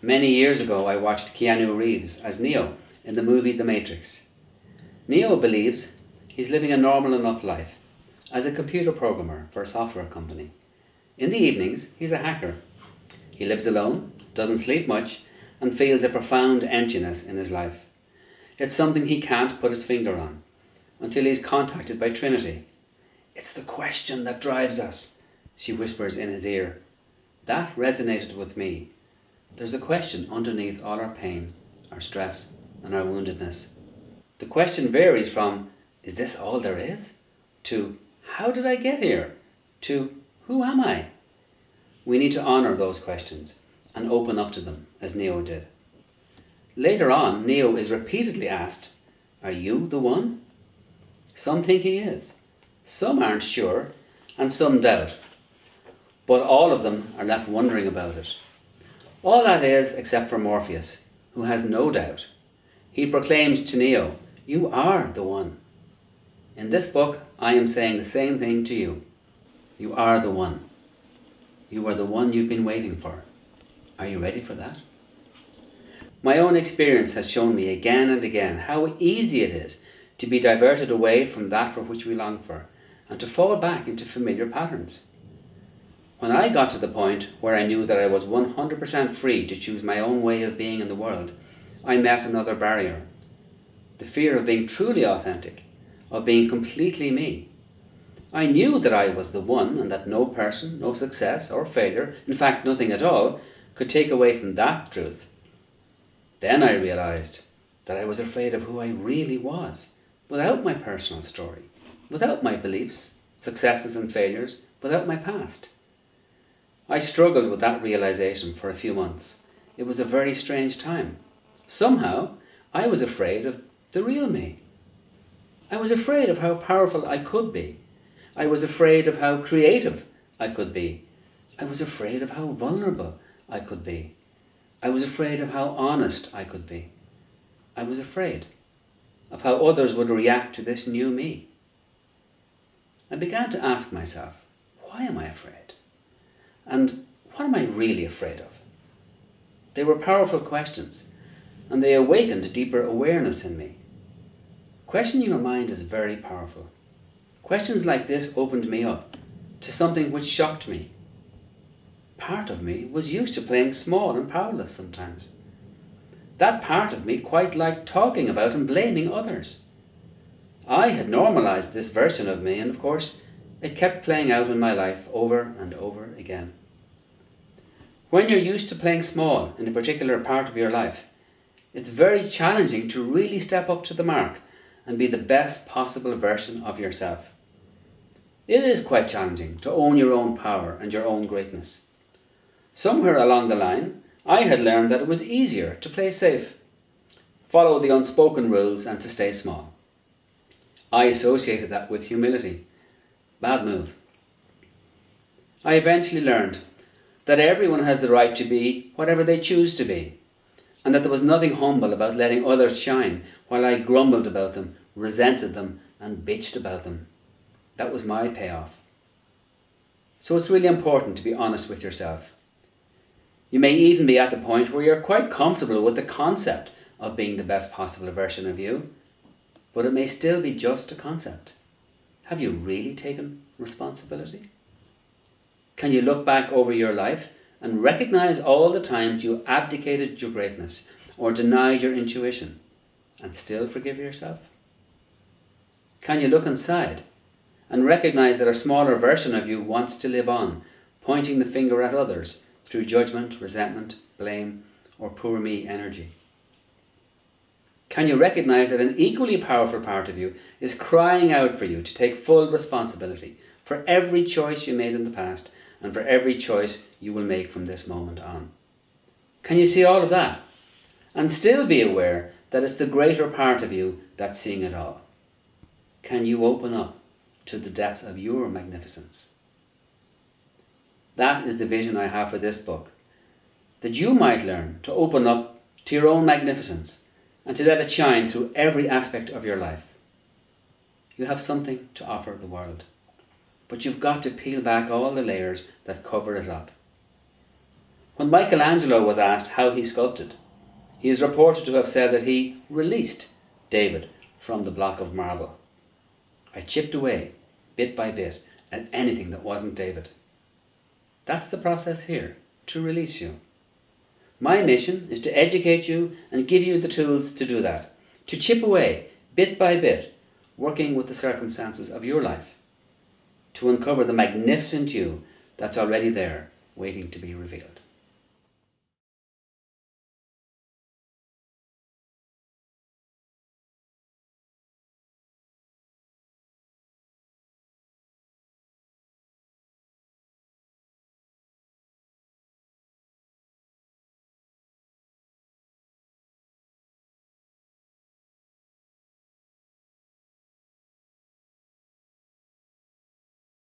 Many years ago I watched Keanu Reeves as Neo in the movie The Matrix. Neo believes he's living a normal enough life as a computer programmer for a software company. In the evenings, he's a hacker. He lives alone, doesn't sleep much, and feels a profound emptiness in his life. It's something he can't put his finger on, until he's contacted by Trinity. "It's the question that drives us," she whispers in his ear. That resonated with me. There's a question underneath all our pain, our stress, and our woundedness. The question varies from, "Is this all there is?" to, "How did I get here?" to, "Who am I?" We need to honour those questions and open up to them, as Neo did. Later on, Neo is repeatedly asked, "Are you the one?" Some think he is, some aren't sure, and some doubt. But all of them are left wondering about it. All that is, except for Morpheus, who has no doubt. He proclaims to Neo, "You are the one." In this book, I am saying the same thing to you. You are the one. You are the one you've been waiting for. Are you ready for that? My own experience has shown me again and again how easy it is to be diverted away from that for which we long for, and to fall back into familiar patterns. When I got to the point where I knew that I was 100% free to choose my own way of being in the world, I met another barrier. The fear of being truly authentic, of being completely me. I knew that I was the one and that no person, no success or failure, in fact nothing at all, could take away from that truth. Then I realized that I was afraid of who I really was, without my personal story, without my beliefs, successes and failures, without my past. I struggled with that realization for a few months. It was a very strange time. Somehow, I was afraid of the real me. I was afraid of how powerful I could be. I was afraid of how creative I could be. I was afraid of how vulnerable I could be. I was afraid of how honest I could be. I was afraid of how others would react to this new me. I began to ask myself, why am I afraid? And what am I really afraid of? They were powerful questions, and they awakened a deeper awareness in me. Questioning your mind is very powerful. Questions like this opened me up to something which shocked me. Part of me was used to playing small and powerless sometimes. That part of me quite liked talking about and blaming others. I had normalized this version of me, and of course, it kept playing out in my life over and over again. When you're used to playing small in a particular part of your life, it's very challenging to really step up to the mark and be the best possible version of yourself. It is quite challenging to own your own power and your own greatness. Somewhere along the line, I had learned that it was easier to play safe, follow the unspoken rules and to stay small. I associated that with humility. Bad move. I eventually learned that everyone has the right to be whatever they choose to be, and that there was nothing humble about letting others shine while I grumbled about them, resented them, and bitched about them. That was my payoff. So it's really important to be honest with yourself. You may even be at the point where you're quite comfortable with the concept of being the best possible version of you, but it may still be just a concept. Have you really taken responsibility? Can you look back over your life and recognize all the times you abdicated your greatness or denied your intuition and still forgive yourself? Can you look inside and recognize that a smaller version of you wants to live on, pointing the finger at others through judgment, resentment, blame, or poor me energy? Can you recognize that an equally powerful part of you is crying out for you to take full responsibility for every choice you made in the past and for every choice you will make from this moment on? Can you see all of that and still be aware that it's the greater part of you that's seeing it all? Can you open up to the depth of your magnificence? That is the vision I have for this book, that you might learn to open up to your own magnificence and to let it shine through every aspect of your life. You have something to offer the world, but you've got to peel back all the layers that cover it up. When Michelangelo was asked how he sculpted, he is reported to have said that he released David from the block of marble. I chipped away, bit by bit, at anything that wasn't David. That's the process here, to release you. My mission is to educate you and give you the tools to do that, to chip away, bit by bit, working with the circumstances of your life, to uncover the magnificent you that's already there, waiting to be revealed.